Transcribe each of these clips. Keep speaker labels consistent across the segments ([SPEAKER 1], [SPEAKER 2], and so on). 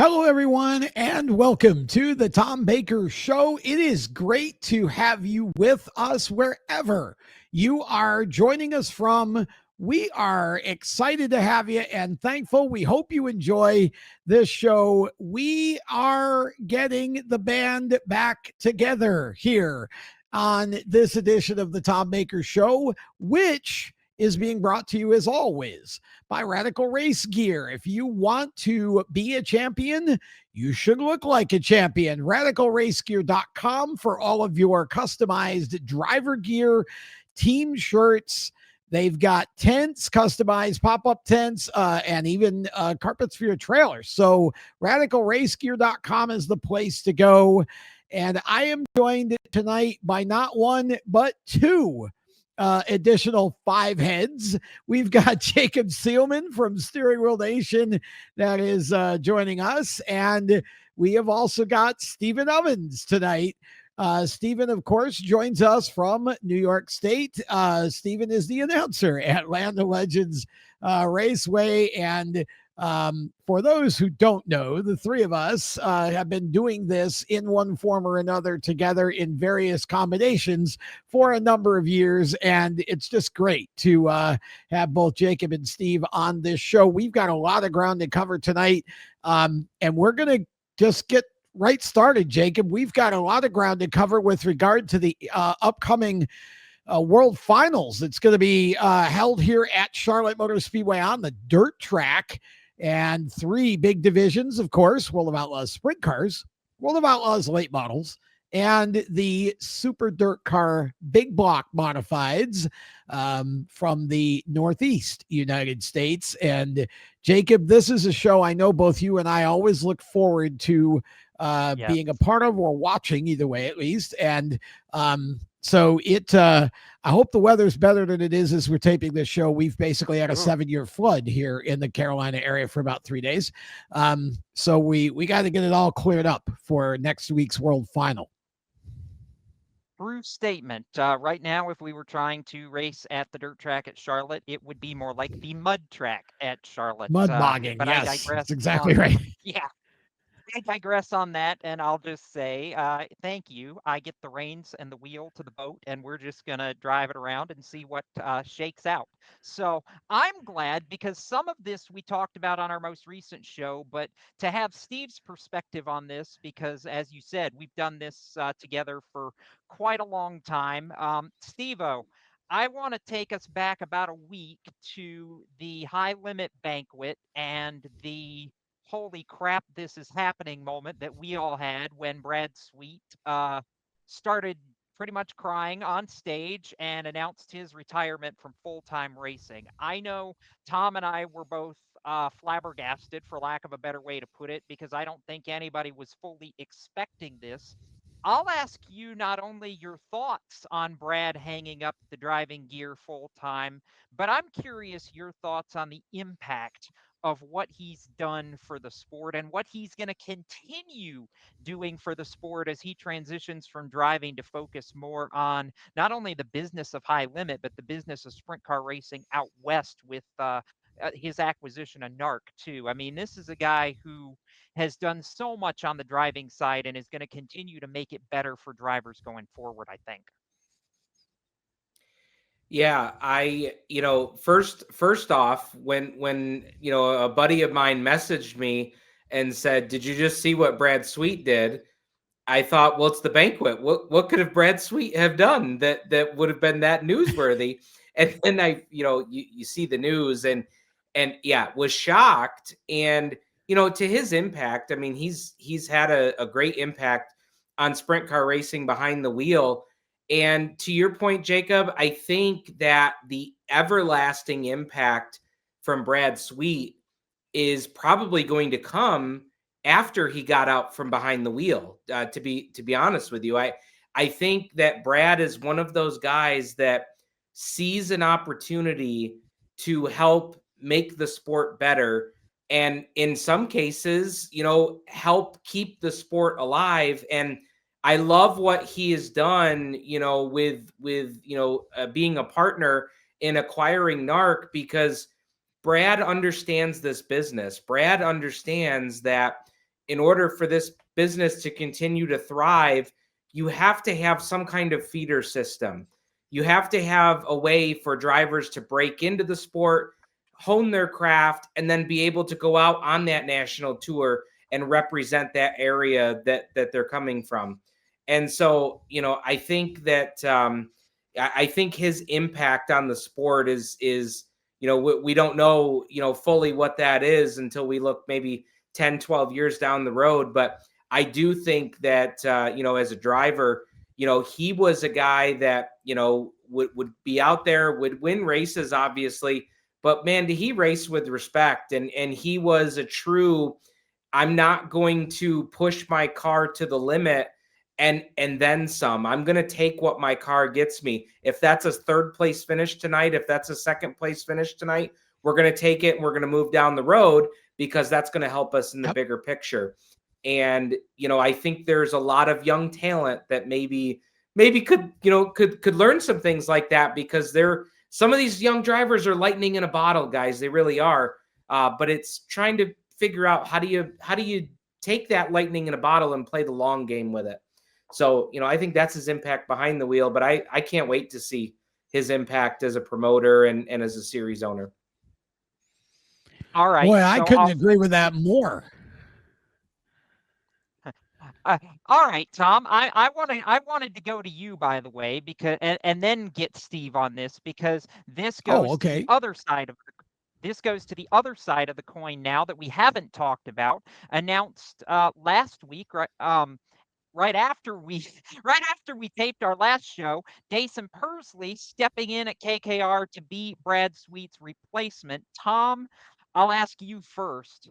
[SPEAKER 1] Hello, everyone, and welcome to the Tom Baker Show. It is great to have you with us wherever you are joining us from. We are excited to have you and thankful. We hope you enjoy this show. We are getting the band back together here on this edition of the Tom Baker Show, which is being brought to you as always by Radical Race Gear. If you want to be a champion, you should look like a champion. RadicalRaceGear.com for all of your customized driver gear, team shirts. They've got tents, customized pop-up tents, and even carpets for your trailer. So RadicalRaceGear.com is the place to go. And I am joined tonight by not one, but two additional five heads. We've got Jacob Seelman from Steering Wheel Nation that is joining us. And we have also got Stephen Ovens tonight. Stephen, of course, joins us from New York State. Stephen is the announcer at Land of Legends Raceway. And for those who don't know, the three of us have been doing this in one form or another together in various combinations for a number of years. And it's just great to have both Jacob and Steve on this show. We've got a lot of ground to cover tonight. And we're going to just get right started, Jacob. We've got a lot of ground to cover with regard to the upcoming World Finals. It's going to be held here at Charlotte Motor Speedway on the dirt track. And three big divisions, of course: World of Outlaws Sprint Cars, World of Outlaws Late Models, and the Super Dirt Car Big Block Modifieds from the Northeast United States. And Jacob, this is a show I know both you and I always look forward to being a part of, or watching, either way at least. And so I hope the weather's better than it is as we're taping this show. We've basically had a 7-year flood here in the Carolina area for about 3 days. So we got to get it all cleared up for next week's World Final.
[SPEAKER 2] True statement. Right now, if we were trying to race at the dirt track at Charlotte, it would be more like the mud track at Charlotte.
[SPEAKER 1] Mud bogging,
[SPEAKER 2] but
[SPEAKER 1] yes,
[SPEAKER 2] I digress.
[SPEAKER 1] That's exactly right.
[SPEAKER 2] Yeah. I digress on that, and I'll just say thank you. I get the reins and the wheel to the boat, and we're just going to drive it around and see what shakes out. So I'm glad, because some of this we talked about on our most recent show, but to have Steve's perspective on this, because as you said, we've done this together for quite a long time. Steve-O, I want to take us back about a week to the high limit banquet and the holy crap, this is happening moment that we all had when Brad Sweet started pretty much crying on stage and announced his retirement from full-time racing. I know Tom and I were both flabbergasted, for lack of a better way to put it, because I don't think anybody was fully expecting this. I'll ask you not only your thoughts on Brad hanging up the driving gear full time, but I'm curious your thoughts on the impact of what he's done for the sport and what he's going to continue doing for the sport as he transitions from driving to focus more on not only the business of high limit, but the business of sprint car racing out west with his acquisition of NARC too. I mean, this is a guy who has done so much on the driving side and is going to continue to make it better for drivers going forward, I think.
[SPEAKER 3] Yeah, first off, when a buddy of mine messaged me and said, "Did you just see what Brad Sweet did?" I thought, well, it's the banquet. What could have Brad Sweet have done that would have been that newsworthy? And then you see the news and yeah, was shocked. And to his impact, I mean, he's had a great impact on sprint car racing behind the wheel. And to your point, Jacob, I think that the everlasting impact from Brad Sweet is probably going to come after he got out from behind the wheel. To be honest with you, I think that Brad is one of those guys that sees an opportunity to help make the sport better, and in some cases, help keep the sport alive. And I love what he has done, with being a partner in acquiring NARC, because Brad understands this business. Brad understands that, in order for this business to continue to thrive, you have to have some kind of feeder system. You have to have a way for drivers to break into the sport, hone their craft, and then be able to go out on that national tour and represent that area that they're coming from. And so, I think that I think his impact on the sport is we don't know, fully what that is until we look maybe 10, 12 years down the road. But I do think that, as a driver, he was a guy that, would be out there, would win races, obviously. But man, did he race with respect. And he was a true, I'm not going to push my car to the limit and then some. I'm going to take what my car gets me. If that's a third place finish tonight, if that's a second place finish tonight, we're going to take it and we're going to move down the road, because that's going to help us in the bigger picture. And, I think there's a lot of young talent that maybe could learn some things like that, because some of these young drivers are lightning in a bottle, guys. They really are. But it's trying to figure out how do you take that lightning in a bottle and play the long game with it. So, I think that's his impact behind the wheel, but I can't wait to see his impact as a promoter and as a series owner.
[SPEAKER 2] All right.
[SPEAKER 1] Boy, I couldn't agree with that more.
[SPEAKER 2] All right, Tom. I wanted to go to you, by the way, because and then get Steve on this, because this goes to the other side of the other side of the coin now that we haven't talked about. Announced last week, right after we taped our last show, Daison Pursley stepping in at KKR to be Brad Sweet's replacement. Tom, I'll ask you first.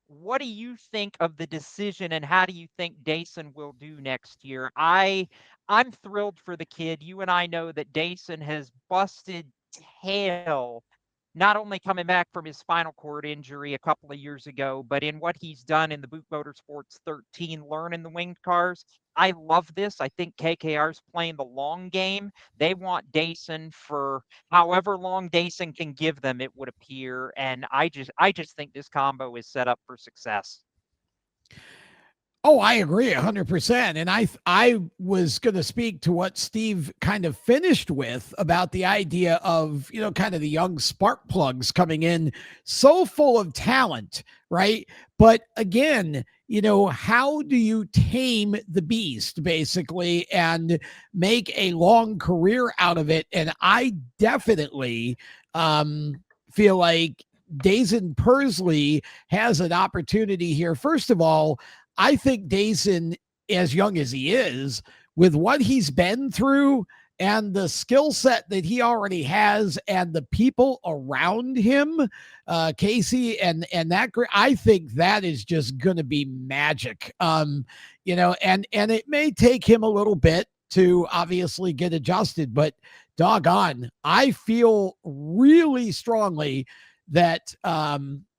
[SPEAKER 2] What do you think of the decision, and how do you think Daison will do next year? I'm thrilled for the kid. You and I know that Daison has busted tail, not only coming back from his spinal cord injury a couple of years ago, but in what he's done in the Boot Motorsports 13, learning the winged cars. I love this. I think KKR's playing the long game. They want Daison for however long Daison can give them, it would appear. And I just think this combo is set up for success.
[SPEAKER 1] Oh, I agree 100%. And I was going to speak to what Steve kind of finished with about the idea of, kind of the young spark plugs coming in so full of talent, right? But again, how do you tame the beast, basically, and make a long career out of it? And I definitely feel like Daison Pursley has an opportunity here. First of all, I think Daison, as young as he is, with what he's been through and the skill set that he already has and the people around him, Kasey and that, I think that is just going to be magic. And it may take him a little bit to obviously get adjusted, but doggone, I feel really strongly that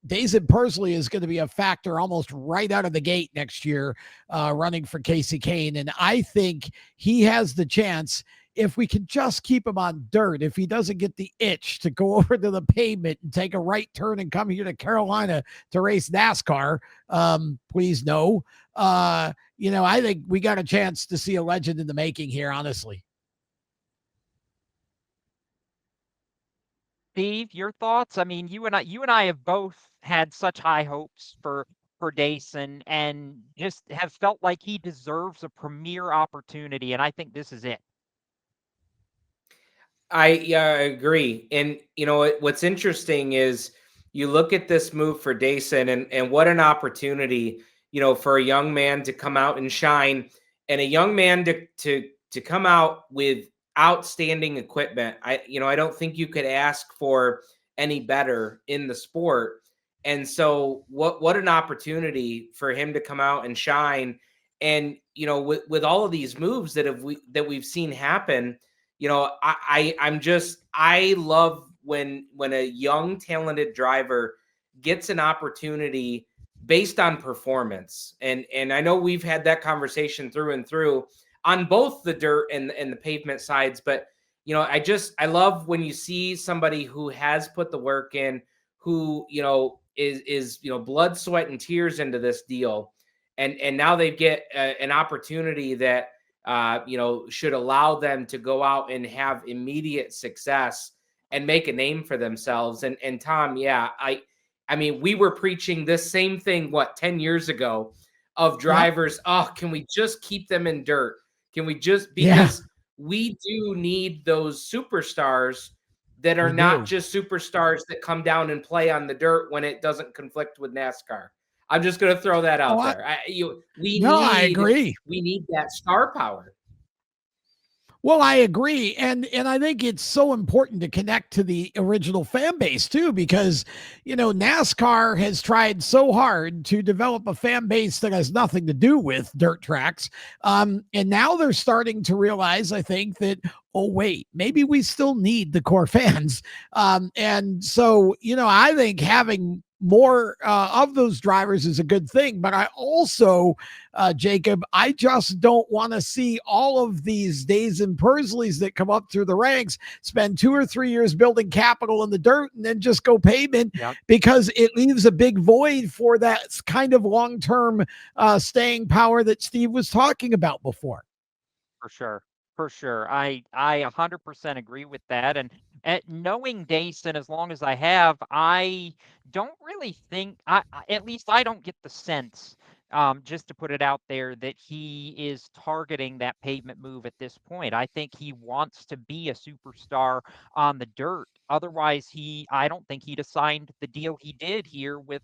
[SPEAKER 1] Daison Pursley is going to be a factor almost right out of the gate next year, running for Kasey Kahne. And I think he has the chance, if we can just keep him on dirt, if he doesn't get the itch to go over to the pavement and take a right turn and come here to Carolina to race NASCAR, please no. I think we got a chance to see a legend in the making here, honestly.
[SPEAKER 2] Steve, your thoughts? I mean, you and I have both had such high hopes for Daison, and just have felt like he deserves a premier opportunity, and I think this is it.
[SPEAKER 3] I agree. And what's interesting is you look at this move for Daison, and what an opportunity, for a young man to come out and shine, and a young man to come out with outstanding equipment. I don't think you could ask for any better in the sport. And so what an opportunity for him to come out and shine. And, with all of these moves that we've seen happen, I love when a young talented driver gets an opportunity based on performance. And I know we've had that conversation through and through on both the dirt and the pavement sides. But, I love when you see somebody who has put the work in, who, is blood, sweat, and tears into this deal. And now they get an opportunity that, should allow them to go out and have immediate success and make a name for themselves. And Tom, yeah, I mean, we were preaching this same thing, 10 years ago, of drivers. Oh, can we just keep them in dirt? Can we just, because we do need those superstars that are not just superstars that come down and play on the dirt when it doesn't conflict with NASCAR. I'm just going to throw that out there.
[SPEAKER 1] I agree.
[SPEAKER 3] We need that star power.
[SPEAKER 1] Well, I agree. And I think it's so important to connect to the original fan base too, because, NASCAR has tried so hard to develop a fan base that has nothing to do with dirt tracks. And now they're starting to realize, I think, that, oh, wait, maybe we still need the core fans. And so, I think having more of those drivers is a good thing. But I also, Jacob, I just don't want to see all of these Daison Pursleys that come up through the ranks spend 2 or 3 years building capital in the dirt and then just go pavement, because it leaves a big void for that kind of long-term staying power that Steve was talking about before.
[SPEAKER 2] For sure. For sure. I 100% agree with that. And knowing Daison as long as I have, I don't really think, at least I don't get the sense, just to put it out there, that he is targeting that pavement move at this point. I think he wants to be a superstar on the dirt. Otherwise, I don't think he'd have signed the deal he did here with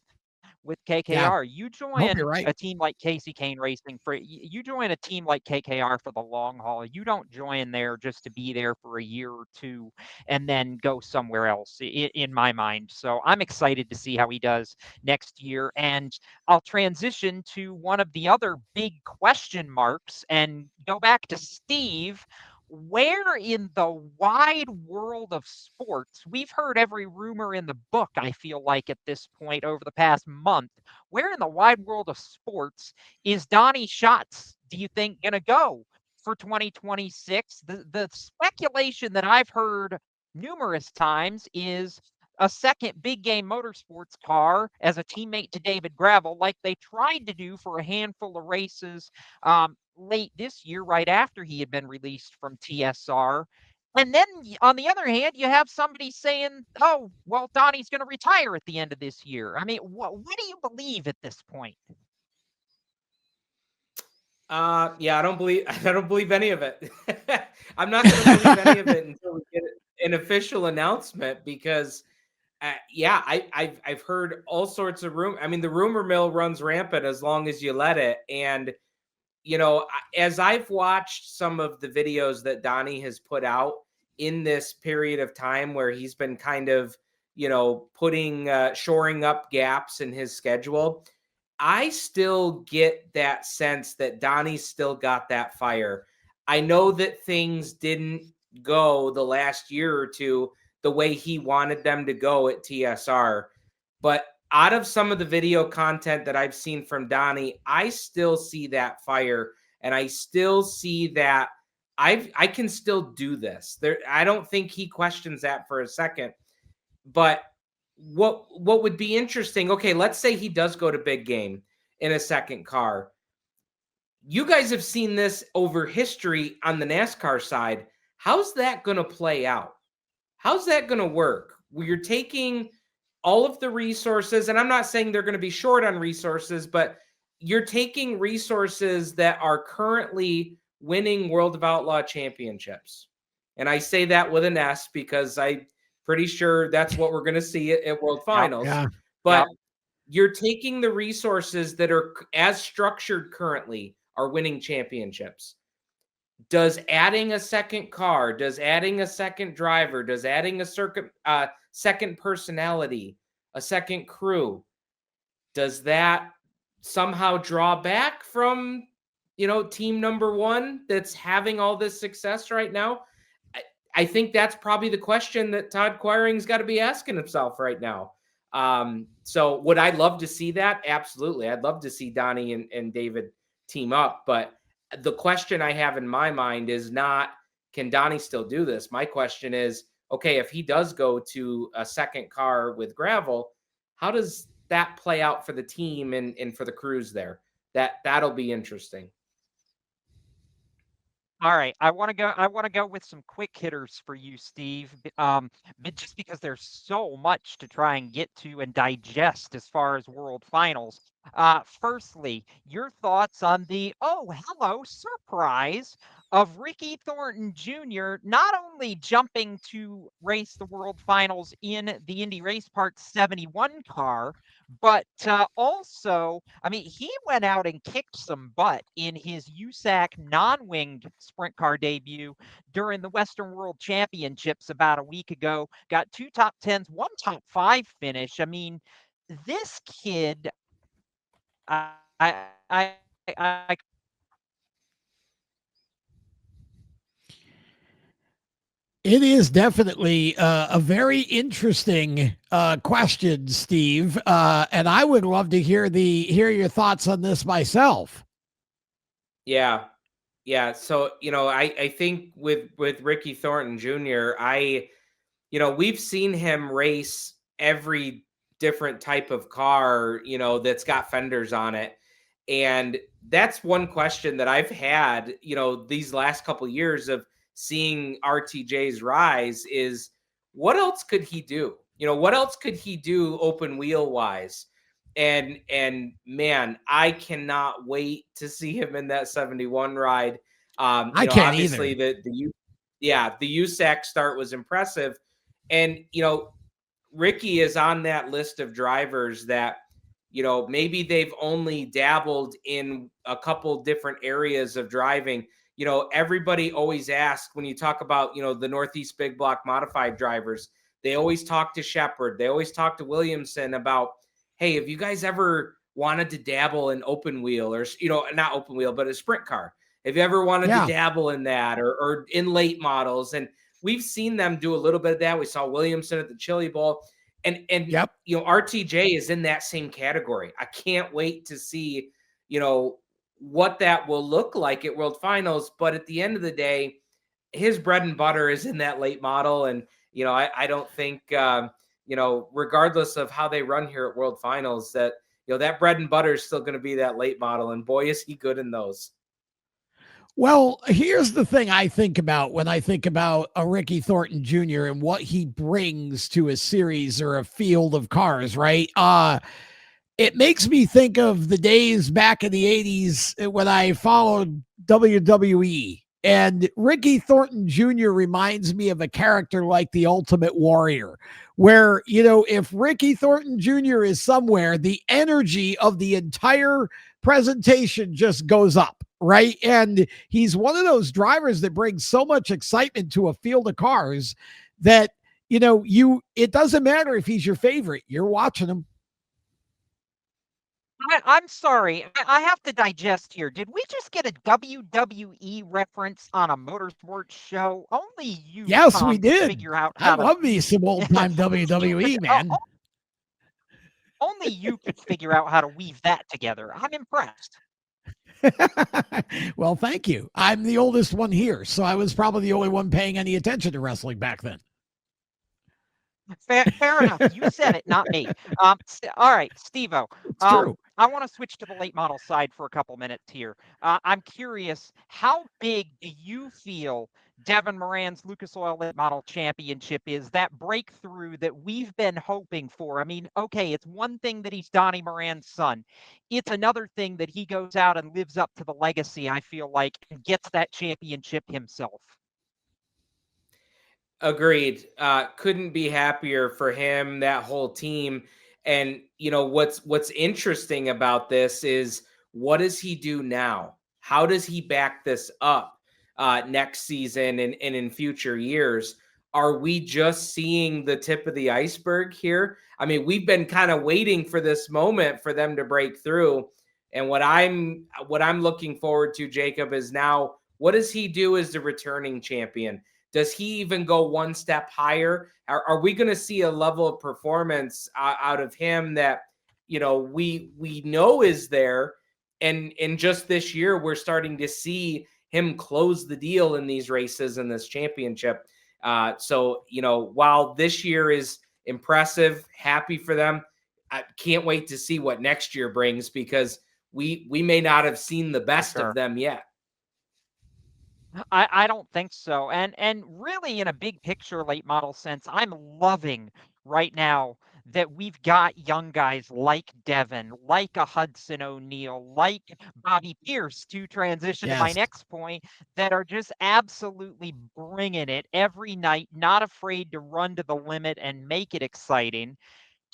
[SPEAKER 2] KKR. You join a team like Kasey Kahne Racing you join a team like KKR for the long haul. You don't join there just to be there for a year or two and then go somewhere else, in my mind. So I'm excited to see how he does next year. And I'll transition to one of the other big question marks and go back to Steve. Where in the wide world of sports, we've heard every rumor in the book, I feel like, at this point over the past month, where in the wide world of sports is Donnie Schatz, do you think, going to go for 2026? The speculation that I've heard numerous times is a second big game motorsports car as a teammate to David Gravel, like they tried to do for a handful of races late this year, right after he had been released from TSR. And then on the other hand, you have somebody saying, oh, well, Donnie's going to retire at the end of this year. I mean, what do you believe at this point?
[SPEAKER 3] Yeah, I don't believe any of it. I'm not going to believe any of it until we get an official announcement, because I've heard all sorts of rumors. I mean, the rumor mill runs rampant as long as you let it. And, as I've watched some of the videos that Donnie has put out in this period of time where he's been kind of, shoring up gaps in his schedule, I still get that sense that Donnie's still got that fire. I know that things didn't go the last year or two the way he wanted them to go at TSR, but out of some of the video content that I've seen from Donnie, I still see that fire, and I still see that I can still do this. I don't think he questions that for a second. But what would be interesting, okay, let's say he does go to big game in a second car. You guys have seen this over history on the NASCAR side. How's that going to play out? How's that going to work? Well, you're taking all of the resources, and I'm not saying they're going to be short on resources, but you're taking resources that are currently winning World of Outlaw championships. And I say that with an S because I'm pretty sure that's what we're going to see at World Finals. But you're taking the resources that are as structured currently are winning championships. Does adding a second car, does adding a second driver, does adding a second personality, a second crew, does that somehow draw back from, team number one that's having all this success right now? I think that's probably the question that Todd Quiring's got to be asking himself right now. So would I love to see that? Absolutely. I'd love to see Donnie and David team up, but the question I have in my mind is not, can Donnie still do this? My question is, okay, if he does go to a second car with Gravel, how does that play out for the team and for the crews there? that'll be interesting.
[SPEAKER 2] All right, I want to go with some quick hitters for you, Steve. But just because there's so much to try and get to and digest as far as World Finals. Firstly, your thoughts on the hello surprise of Ricky Thornton Jr. not only jumping to race the World Finals in the Indy Race Parts 71 car, but also, I mean, he went out and kicked some butt in his USAC non-winged sprint car debut during the Western World Championships about a week ago. Got 2 top 10s, 1 top 5 finish. I mean, this kid, I
[SPEAKER 1] It is definitely a very interesting question, Steve, and I would love to hear your thoughts on this myself.
[SPEAKER 3] Yeah. So, I think with Ricky Thornton Jr., we've seen him race every different type of car, that's got fenders on it. And that's one question that I've had, these last couple of years of seeing RTJ's rise is what else could he do? What else could he do open wheel wise? And man, I cannot wait to see him in that 71 ride.
[SPEAKER 1] I can't
[SPEAKER 3] obviously
[SPEAKER 1] either.
[SPEAKER 3] the USAC start was impressive. And, Ricky is on that list of drivers that, maybe they've only dabbled in a couple different areas of driving. Everybody always asks when you talk about, the Northeast Big Block modified drivers, they always talk to Shepard. They always talk to Williamson about, hey, have you guys ever wanted to dabble in open wheel or, not open wheel, but a sprint car? Have you ever wanted to dabble in that or in late models? And we've seen them do a little bit of that. We saw Williamson at the Chili Bowl. And
[SPEAKER 1] Yep.
[SPEAKER 3] RTJ is in that same category. I can't wait to see, what that will look like at World Finals. But at the end of the day, his bread and butter is in that late model. And, I don't think, regardless of how they run here at World Finals, that, that bread and butter is still going to be that late model. And boy, is he good in those.
[SPEAKER 1] Well, here's the thing I think about when I think about a Ricky Thornton Jr. and what he brings to a series or a field of cars, right? It makes me think of the days back in the 80s when I followed WWE. And Ricky Thornton Jr. reminds me of a character like the Ultimate Warrior, where, if Ricky Thornton Jr. is somewhere, the energy of the entire presentation just goes up, right? And he's one of those drivers that brings so much excitement to a field of cars that, it doesn't matter if he's your favorite, you're watching him.
[SPEAKER 2] I'm sorry. I have to digest here. Did we just get a WWE reference on a motorsports show? Only you,
[SPEAKER 1] yes,
[SPEAKER 2] Tom,
[SPEAKER 1] we did.
[SPEAKER 2] Figure out
[SPEAKER 1] I love me some old time WWE, man.
[SPEAKER 2] Only you could figure out how to weave that together. I'm impressed.
[SPEAKER 1] Well, thank you. I'm the oldest one here, so I was probably the only one paying any attention to wrestling back then.
[SPEAKER 2] Fair enough. You said it, not me. All right, Steve-O.
[SPEAKER 1] It's true.
[SPEAKER 2] I want to switch to the late model side for a couple minutes here. I'm curious, how big do you feel Devin Moran's Lucas Oil Late Model Championship is, that breakthrough that we've been hoping for? I mean, okay, it's one thing that he's Donnie Moran's son. It's another thing that he goes out and lives up to the legacy, I feel like, and gets that championship himself.
[SPEAKER 3] Agreed. Couldn't be happier for him, that whole team. And what's interesting about this is, what does he do now? How does he back this up next season and in future years? Are we just seeing the tip of the iceberg here? I mean, we've been kind of waiting for this moment for them to break through. And what I'm looking forward to, Jacob, is now, what does he do as the returning champion? Does he even go one step higher? Are we going to see a level of performance out of him that, we know is there? And in just this year, we're starting to see him close the deal in these races in this championship. So, while this year is impressive, happy for them, I can't wait to see what next year brings, because we may not have seen the best
[SPEAKER 2] Sure.
[SPEAKER 3] of them yet.
[SPEAKER 2] I don't think so. And really in a big picture late model sense, I'm loving right now that we've got young guys like Devin, like a Hudson O'Neal, like Bobby Pierce, to transition to my
[SPEAKER 1] Yes.
[SPEAKER 2] next point, that are just absolutely bringing it every night, not afraid to run to the limit and make it exciting.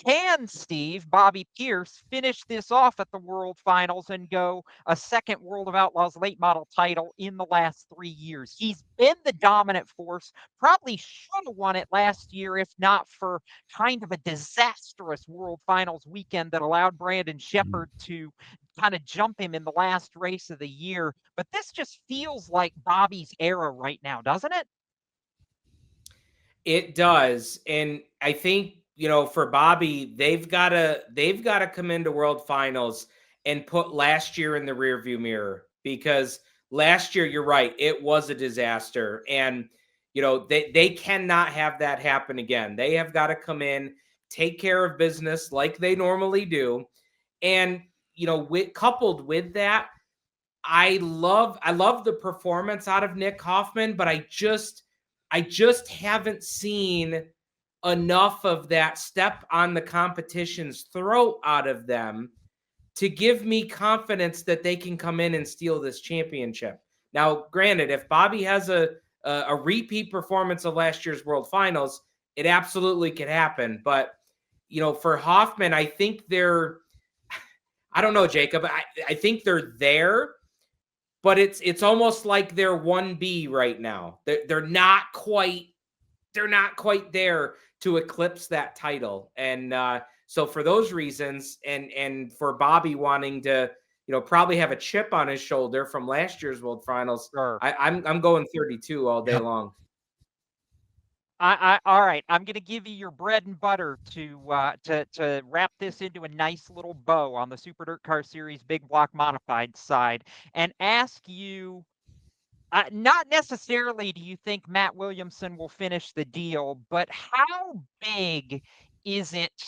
[SPEAKER 2] Can Steve, Bobby Pierce, finish this off at the World Finals and go a second World of Outlaws late model title in the last 3 years? He's been the dominant force, probably should have won it last year if not for kind of a disastrous World Finals weekend that allowed Brandon Sheppard to kind of jump him in the last race of the year. But this just feels like Bobby's era right now, doesn't it?
[SPEAKER 3] It does. And I think, for Bobby, they've got to come into World Finals and put last year in the rearview mirror, because last year, you're right, it was a disaster. And, they cannot have that happen again. They have got to come in, take care of business like they normally do. And, coupled with that, I love the performance out of Nick Hoffman, but I just haven't seen enough of that step on the competition's throat out of them to give me confidence that they can come in and steal this championship. Now, granted, if Bobby has a repeat performance of last year's World Finals, it absolutely could happen. But, for Hoffman, I think I don't know, Jacob. I think they're there, but it's almost like they're 1B right now. They're not quite there to eclipse that title. And so for those reasons, and for Bobby wanting to, probably have a chip on his shoulder from last year's World Finals,
[SPEAKER 2] Sure.
[SPEAKER 3] I'm going 32 all day long.
[SPEAKER 2] All right. I'm going to give you your bread and butter to wrap this into a nice little bow on the Super Dirt Car Series Big Block Modified side, and ask you, not necessarily do you think Matt Williamson will finish the deal, but how big is it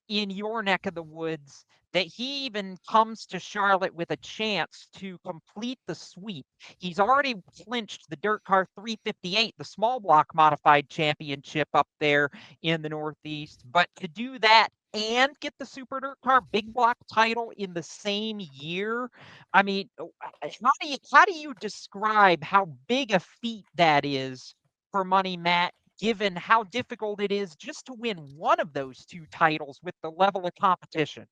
[SPEAKER 2] in your neck of the woods that he even comes to Charlotte with a chance to complete the sweep? He's already clinched the Dirt Car 358, the small block modified championship up there in the Northeast. But to do that and get the Super Dirt Car big block title in the same year, I mean, how do you describe how big a feat that is for Money Matt, given how difficult it is just to win one of those two titles with the level of competition?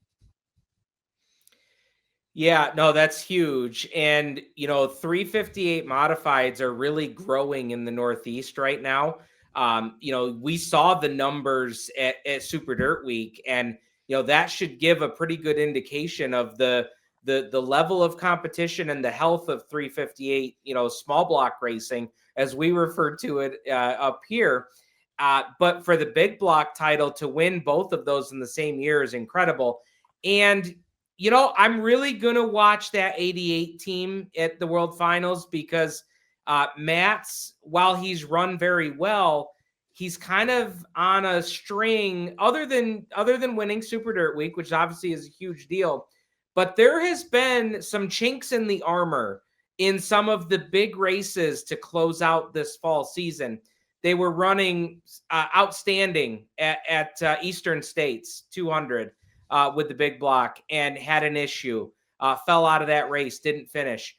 [SPEAKER 3] Yeah, no, that's huge. And, 358 modifieds are really growing in the Northeast right now. We saw the numbers at Super Dirt Week, and, that should give a pretty good indication of the level of competition and the health of 358, small block racing, as we refer to it up here. But for the big block title to win both of those in the same year is incredible. And, I'm really going to watch that 88 team at the World Finals, because Matt's, while he's run very well, he's kind of on a string other than winning Super Dirt Week, which obviously is a huge deal. But there has been some chinks in the armor in some of the big races to close out this fall season. They were running outstanding at Eastern States 200 with the big block, and had an issue, fell out of that race, didn't finish.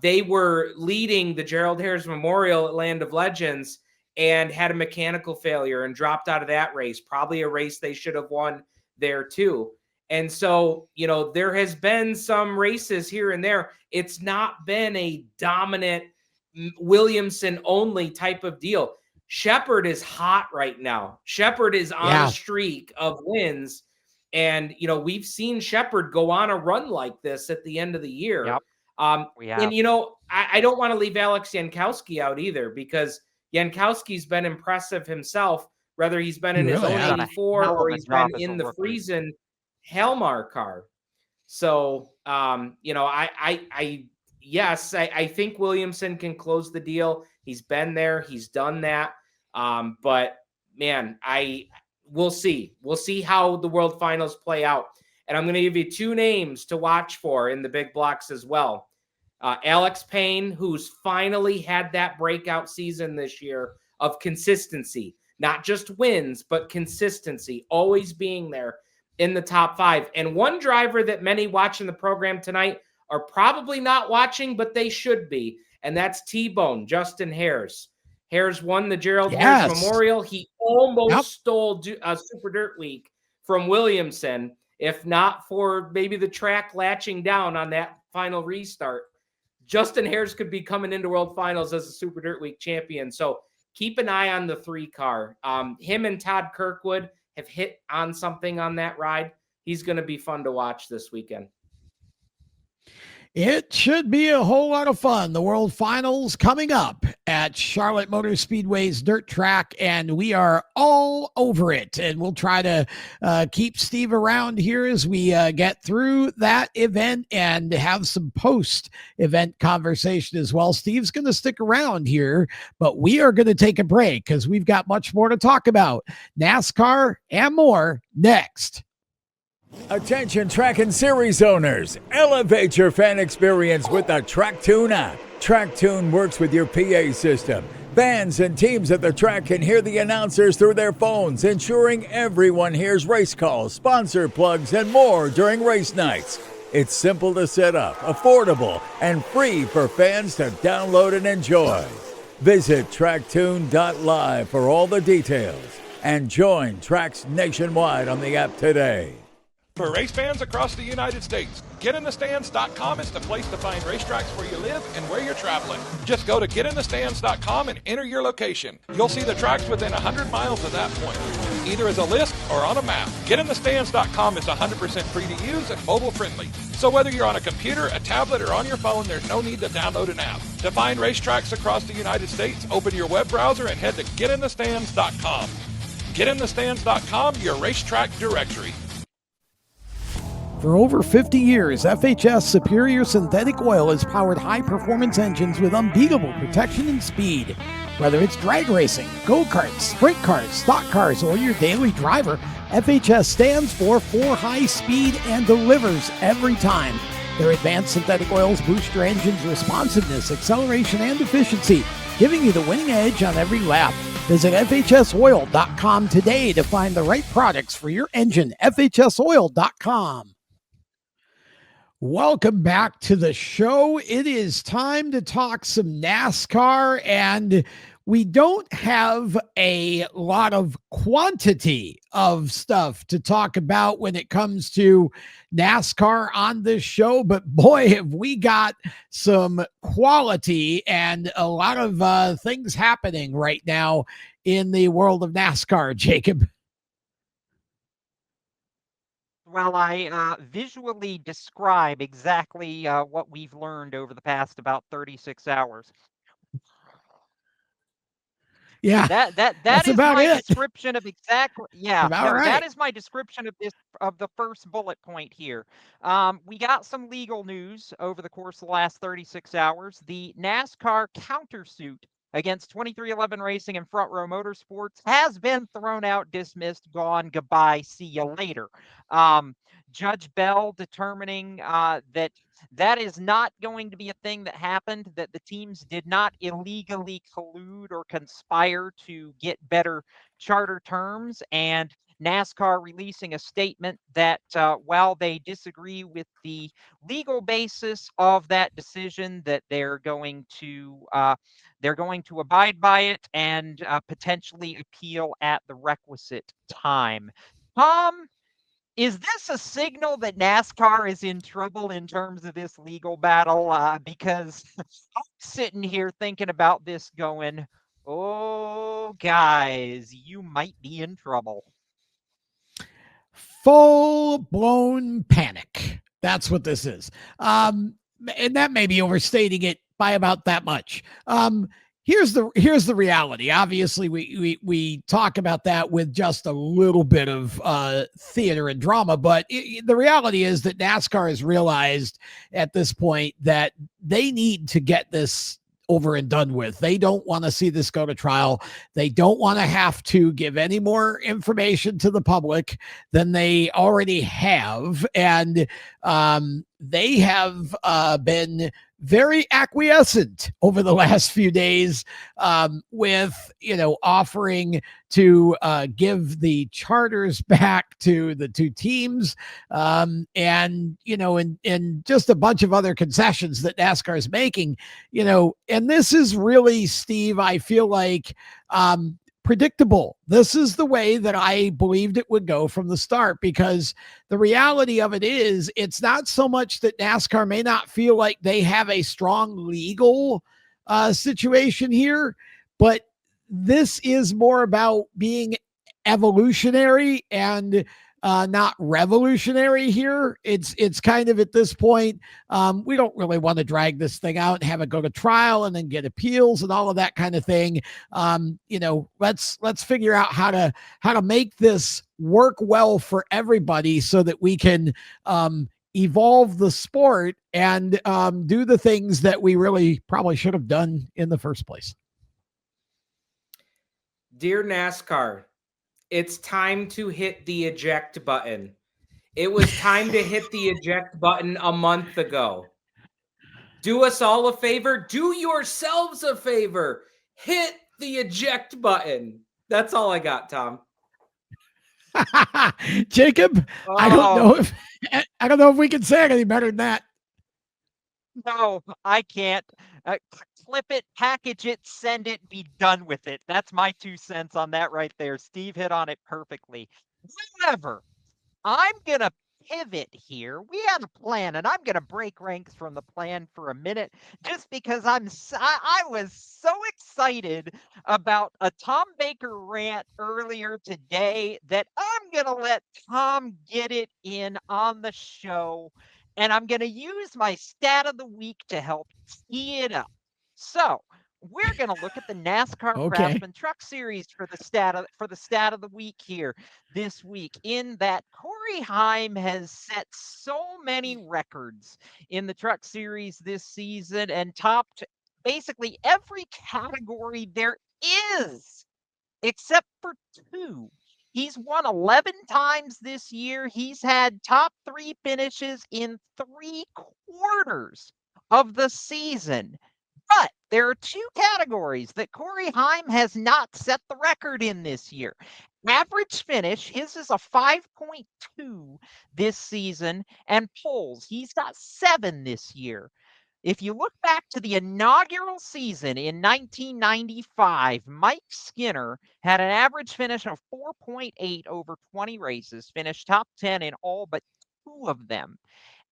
[SPEAKER 3] They were leading the Gerald Harris Memorial at Land of Legends and had a mechanical failure and dropped out of that race, probably a race they should have won there too. And so, there has been some races here and there. It's not been a dominant Williamson only type of deal. Sheppard is hot right now. Sheppard is on a streak of wins. And, we've seen Sheppard go on a run like this at the end of the year.
[SPEAKER 2] Yep.
[SPEAKER 3] And, I don't want to leave Alex Jankowski out either, because Jankowski's been impressive himself, whether he's been in his own 84 or he's been in the Friesen Helmar car. So, yes, I think Williamson can close the deal. He's been there. He's done that. But, man, we'll see. We'll see how the World Finals play out. And I'm going to give you 2 names to watch for in the big blocks as well. Alex Payne, who's finally had that breakout season this year of consistency, not just wins, but consistency, always being there in the top 5. And one driver that many watching the program tonight are probably not watching, but they should be, and that's T-Bone, Justin Hares. Hares won the Gerald Hares Memorial. He almost stole a Super Dirt Week from Williamson, if not for maybe the track latching down on that final restart. Justin Hares could be coming into World Finals as a Super Dirt Week champion. So keep an eye on the 3 car. Him and Todd Kirkwood have hit on something on that ride. He's going to be fun to watch this weekend.
[SPEAKER 1] It should be a whole lot of fun. The World Finals coming up at Charlotte Motor Speedway's dirt track, and we are all over it. And we'll try to keep Steve around here as we get through that event and have some post-event conversation as well. Steve's going to stick around here, but we are going to take a break because we've got much more to talk about. NASCAR and more next.
[SPEAKER 4] Attention track and series owners, elevate your fan experience with the TrackTune app. TrackTune works with your PA system. Fans and teams at the track can hear the announcers through their phones, ensuring everyone hears race calls, sponsor plugs, and more during race nights. It's simple to set up, affordable, and free for fans to download and enjoy. Visit tracktune.live for all the details and join tracks nationwide on the app today.
[SPEAKER 5] For race fans across the United States, GetInTheStands.com is the place to find racetracks where you live and where you're traveling. Just go to GetInTheStands.com and enter your location. You'll see the tracks within 100 miles of that point, either as a list or on a map. GetInTheStands.com is 100% free to use and mobile friendly. So whether you're on a computer, a tablet, or on your phone, there's no need to download an app. To find racetracks across the United States, open your web browser and head to GetInTheStands.com. GetInTheStands.com, your racetrack directory.
[SPEAKER 1] For over 50 years, FHS Superior Synthetic Oil has powered high-performance engines with unbeatable protection and speed. Whether it's drag racing, go-karts, sprint cars, stock cars, or your daily driver, FHS stands for high speed and delivers every time. Their advanced synthetic oils boost your engine's responsiveness, acceleration, and efficiency, giving you the winning edge on every lap. Visit FHSoil.com today to find the right products for your engine. FHSoil.com. Welcome back to the show. It is time to talk some NASCAR, and we don't have a lot of quantity of stuff to talk about when it comes to NASCAR on this show, but boy, have we got some quality and a lot of things happening right now in the world of NASCAR, Jacob.
[SPEAKER 2] Well, I visually describe exactly what we've learned over the past about 36 hours.
[SPEAKER 1] Yeah,
[SPEAKER 2] that is my
[SPEAKER 1] it.
[SPEAKER 2] description of exactly. Yeah,
[SPEAKER 1] right.
[SPEAKER 2] That is my description of the first bullet point here. We got some legal news over the course of the last 36 hours. The NASCAR countersuit against 2311 Racing and Front Row Motorsports has been thrown out, dismissed, gone, goodbye, see you later. Judge Bell determining that is not going to be a thing that happened, that the teams did not illegally collude or conspire to get better charter terms, and NASCAR releasing a statement that while they disagree with the legal basis of that decision, that they're going to abide by it and potentially appeal at the requisite time. Tom, is this a signal that NASCAR is in trouble in terms of this legal battle? Because I'm sitting here thinking about this going, oh, guys, you might be in trouble.
[SPEAKER 1] Full-blown panic. That's what this is. And that may be overstating it by about that much. Here's the reality. Obviously, we talk about that with just a little bit of theater and drama, but the reality is that NASCAR has realized at this point that they need to get this over and done with. They don't want to see this go to trial. They don't want to have to give any more information to the public than they already have. And they have been very acquiescent over the last few days with, offering to give the charters back to the two teams and just a bunch of other concessions that NASCAR is making, and this is really, Steve, I feel like predictable. This is the way that I believed it would go from the start, because the reality of it is it's not so much that NASCAR may not feel like they have a strong legal situation here, but this is more about being evolutionary and not revolutionary here. It's kind of at this point, we don't really want to drag this thing out and have it go to trial and then get appeals and all of that kind of thing. Let's figure out how to make this work well for everybody so that we can evolve the sport and do the things that we really probably should have done in the first place.
[SPEAKER 3] Dear NASCAR, it's time to hit the eject button. It was time to hit the eject button a month ago. Do us all a favor. Do yourselves a favor. Hit the eject button. That's all I got, Tom.
[SPEAKER 1] Jacob, I don't know if we can say it any better than that.
[SPEAKER 2] No, I can't. Clip it, package it, send it, be done with it. That's my 2 cents on that right there. Steve hit on it perfectly. However, I'm going to pivot here. We had a plan, and I'm going to break ranks from the plan for a minute just because I was so excited about a Tom Baker rant earlier today that I'm going to let Tom get it in on the show, and I'm going to use my stat of the week to help tee it up. So we're going to look at the NASCAR Craftsman Truck Series for the stat of the week here this week. In that, Corey Heim has set so many records in the Truck Series this season and topped basically every category there is, except for 2. He's won 11 times this year. He's had top 3 finishes in 3 quarters of the season. But there are 2 categories that Corey Heim has not set the record in this year. Average finish, his is a 5.2 this season, and poles, he's got 7 this year. If you look back to the inaugural season in 1995, Mike Skinner had an average finish of 4.8 over 20 races, finished top 10 in all but 2 of them,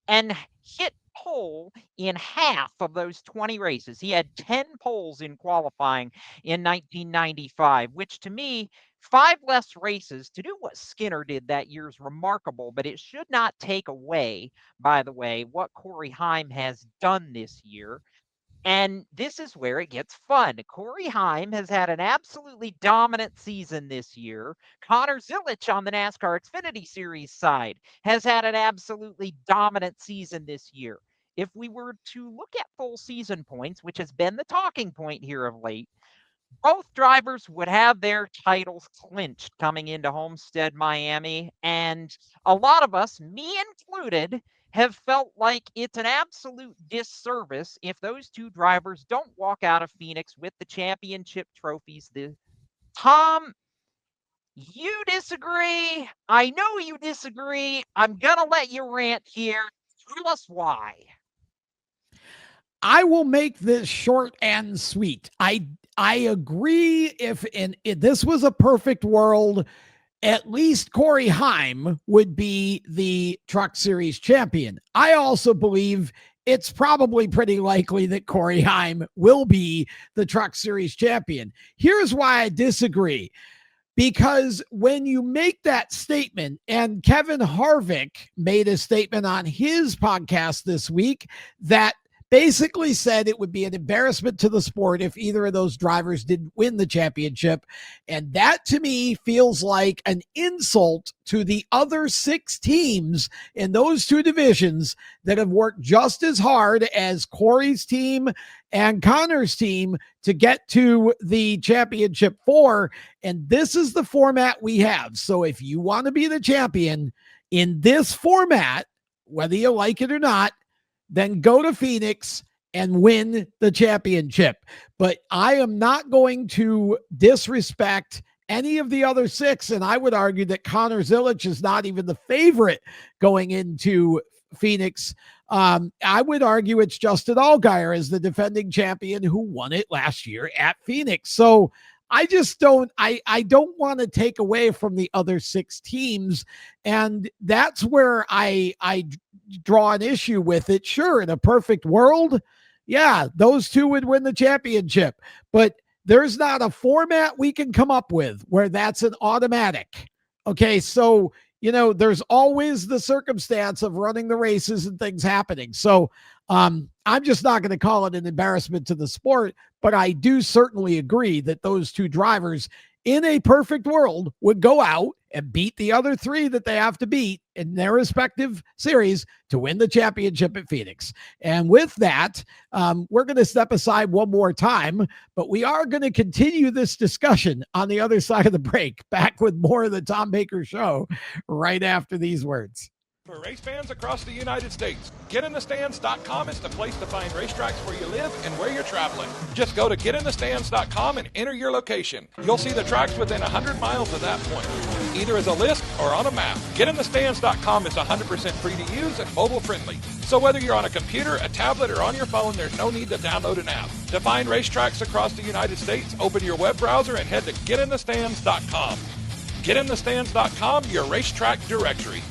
[SPEAKER 2] and hit pole in half of those 20 races. He had 10 poles in qualifying in 1995, which to me, 5 less races to do what Skinner did that year is remarkable, but it should not take away, by the way, what Corey Heim has done this year. And this is where it gets fun. Corey Heim has had an absolutely dominant season this year. Connor Zilisch on the NASCAR Xfinity Series side has had an absolutely dominant season this year. If we were to look at full season points, which has been the talking point here of late, both drivers would have their titles clinched coming into Homestead, Miami. And a lot of us, me included, have felt like it's an absolute disservice if those 2 drivers don't walk out of Phoenix with the championship trophies. Tom, you disagree. I know you disagree. I'm going to let you rant here. Tell us why.
[SPEAKER 1] I will make this short and sweet. I agree. If this was a perfect world, at least Corey Heim would be the Truck Series champion. I also believe it's probably pretty likely that Corey Heim will be the Truck Series champion. Here's why I disagree. Because when you make that statement, and Kevin Harvick made a statement on his podcast this week that basically said it would be an embarrassment to the sport if either of those drivers didn't win the championship. And that to me feels like an insult to the other 6 teams in those 2 divisions that have worked just as hard as Corey's team and Connor's team to get to the championship 4. And this is the format we have. So if you want to be the champion in this format, whether you like it or not, then go to Phoenix and win the championship. But I am not going to disrespect any of the other 6. And I would argue that Connor Zilic is not even the favorite going into Phoenix. I would argue it's Justin Allgaier as the defending champion who won it last year at Phoenix. So I just don't want to take away from the other 6 teams. And that's where I draw an issue with it. Sure, in a perfect world, yeah, those 2 would win the championship, but there's not a format we can come up with where that's an automatic. Okay. So, there's always the circumstance of running the races and things happening. So, I'm just not going to call it an embarrassment to the sport, but I do certainly agree that those 2 drivers in a perfect world would go out and beat the other 3 that they have to beat in their respective series to win the championship at Phoenix. And with that, we're going to step aside one more time, but we are going to continue this discussion on the other side of the break. Back with more of the Tom Baker Show right after these words.
[SPEAKER 5] For race fans across the United States, GetInTheStands.com is the place to find racetracks where you live and where you're traveling. Just go to GetInTheStands.com and enter your location. You'll see the tracks within 100 miles of that point, either as a list or on a map. GetInTheStands.com is 100% free to use and mobile friendly. So whether you're on a computer, a tablet, or on your phone, there's no need to download an app. To find racetracks across the United States, open your web browser and head to GetInTheStands.com. GetInTheStands.com, your racetrack directory.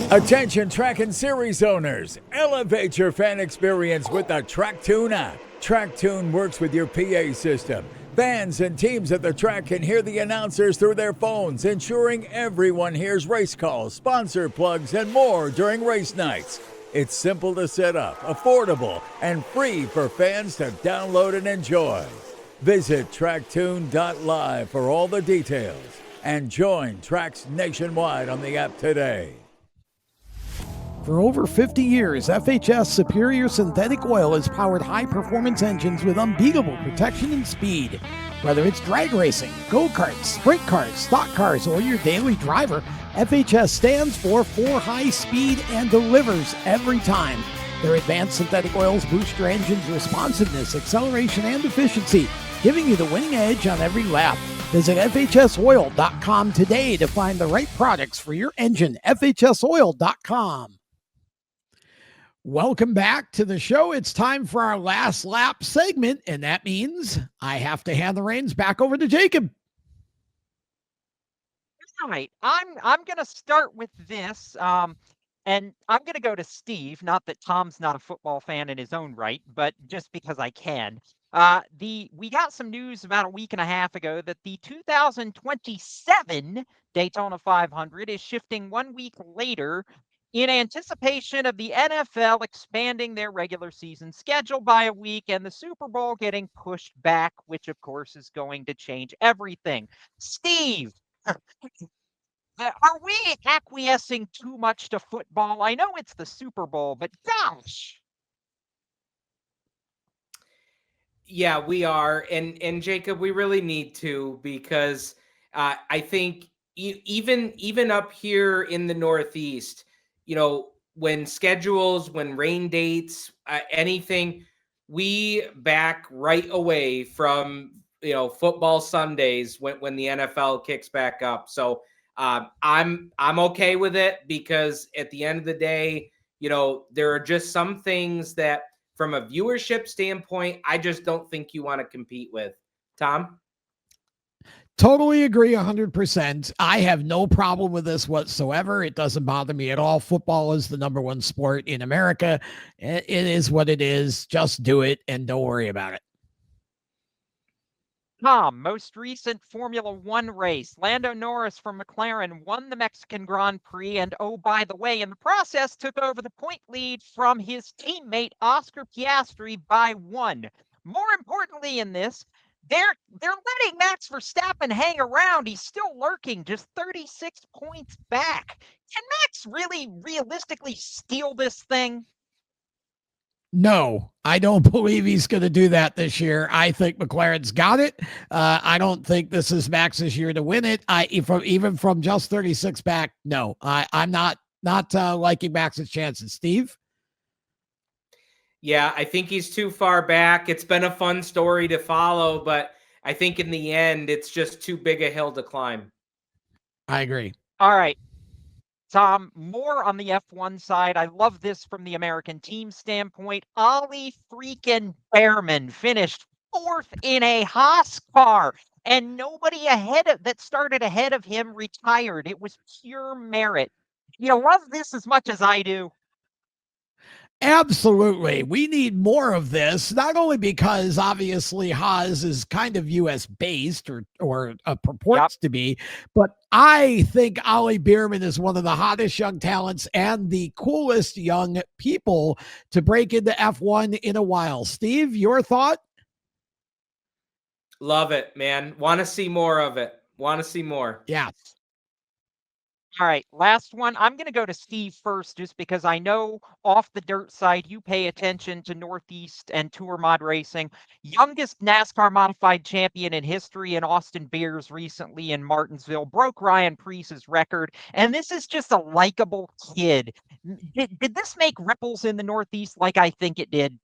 [SPEAKER 4] Attention track and series owners, elevate your fan experience with the TrackTune app. TrackTune works with your PA system. Fans and teams at the track can hear the announcers through their phones, ensuring everyone hears race calls, sponsor plugs, and more during race nights. It's simple to set up, affordable, and free for fans to download and enjoy. Visit tracktune.live for all the details and join tracks nationwide on the app today.
[SPEAKER 1] For over 50 years, FHS Superior Synthetic Oil has powered high-performance engines with unbeatable protection and speed. Whether it's drag racing, go-karts, sprint cars, stock cars, or your daily driver, FHS stands for high speed and delivers every time. Their advanced synthetic oils boost your engine's responsiveness, acceleration, and efficiency, giving you the winning edge on every lap. Visit FHSoil.com today to find the right products for your engine. FHSoil.com. Welcome back to the show. It's time for our last lap segment, and that means I have to hand the reins back over to Jacob.
[SPEAKER 2] All right, I'm going to start with this, and I'm going to go to Steve. Not that Tom's not a football fan in his own right, but just because I can. We got some news about a week and a half ago that the 2027 Daytona 500 is shifting 1 week later in anticipation of the NFL expanding their regular season schedule by a week and the Super Bowl getting pushed back, which of course is going to change everything. Steve, are we acquiescing too much to football? I know it's the Super Bowl, but gosh.
[SPEAKER 3] Yeah, we are. And Jacob, we really need to, because I think even up here in the Northeast, when schedules, when rain dates, anything, we back right away from, football Sundays when the NFL kicks back up. So I'm okay with it, because at the end of the day, there are just some things that from a viewership standpoint, I just don't think you want to compete with. Tom?
[SPEAKER 1] Totally agree 100%. I have no problem with this whatsoever. It doesn't bother me at all. Football is the number one sport in America. It is what it is. Just do it and don't worry about it.
[SPEAKER 2] Tom, most recent Formula One race, Lando Norris from McLaren won the Mexican Grand Prix, and oh, by the way, in the process, took over the point lead from his teammate Oscar Piastri by 1. More importantly in this, they're letting Max Verstappen hang around. He's still lurking, just 36 points back. Can Max really realistically steal this thing?
[SPEAKER 1] No, I don't believe he's going to do that this year. I think McLaren's got it. I don't think this is Max's year to win it. Even from just 36 back, no, I'm not liking Max's chances. Steve?
[SPEAKER 3] Yeah, I think he's too far back. It's been a fun story to follow, but I think in the end, it's just too big a hill to climb.
[SPEAKER 1] I agree.
[SPEAKER 2] All right. Tom, more on the F1 side. I love this from the American team standpoint. Ollie freaking Behrman finished 4th in a Haas car, and nobody that started ahead of him retired. It was pure merit. You love this as much as I do.
[SPEAKER 1] Absolutely. We need more of this, not only because obviously Haas is kind of US based or purports to be, but I think Ollie Behrman is one of the hottest young talents and the coolest young people to break into F1 in a while. Steve, your thought?
[SPEAKER 3] Love it, man. Want to see more of it. Want to see more.
[SPEAKER 1] Yeah.
[SPEAKER 2] All right, last one. I'm going to go to Steve first, just because I know off the dirt side, you pay attention to Northeast and Tour Mod Racing. Youngest NASCAR modified champion in history in Austin Beers recently in Martinsville, broke Ryan Preece's record. And this is just a likable kid. Did this make ripples in the Northeast like I think it did?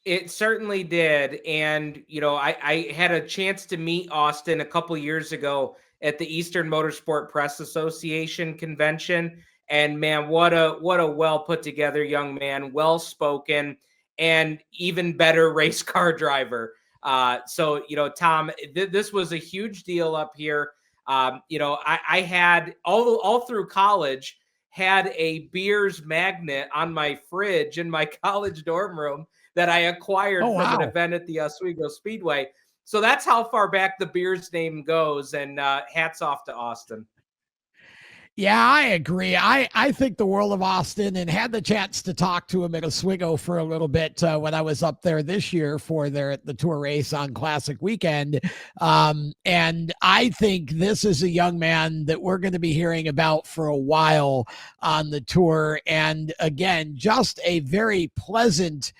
[SPEAKER 3] It certainly did. And, I had a chance to meet Austin a couple years ago at the Eastern Motorsport Press Association convention. And man, what a well put together young man, well spoken, and even better race car driver. So Tom, this was a huge deal up here. I had all through college had a Beers magnet on my fridge in my college dorm room that I acquired from an event at the Oswego Speedway. So that's how far back the Beers name goes, and hats off to Austin.
[SPEAKER 1] Yeah, I agree. I think the world of Austin, and had the chance to talk to him at Oswego for a little bit when I was up there this year for the tour race on Classic Weekend. And I think this is a young man that we're going to be hearing about for a while on the tour. And again, just a very pleasant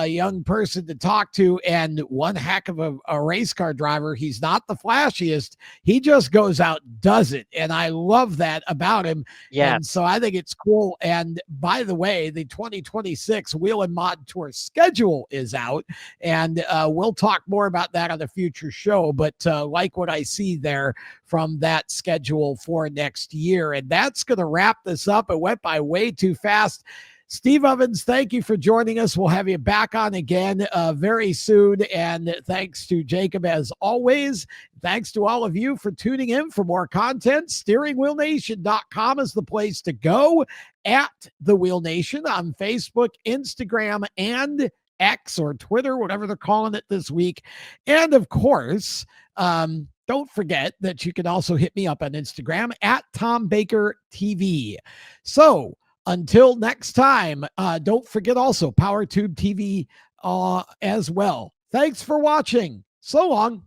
[SPEAKER 1] young person to talk to, and one heck of a race car driver. He's not the flashiest. He just goes out, does it. And I love that about him. Yeah. And so I think it's cool. And by the way, the 2026 Wheel and Mod Tour schedule is out, and we'll talk more about that on a future show. But like what I see there from that schedule for next year. And that's going to wrap this up. It went by way too fast. Steve Ovens, thank you for joining us. We'll have you back on again very soon. And thanks to Jacob, as always. Thanks to all of you for tuning in. For more content, steeringwheelnation.com is the place to go. At The Wheel Nation on Facebook, Instagram, and X or Twitter, whatever they're calling it this week. And of course, don't forget that you can also hit me up on Instagram at Tom Baker TV. So, until next time, don't forget also PowerTube TV as well. Thanks for watching. So long.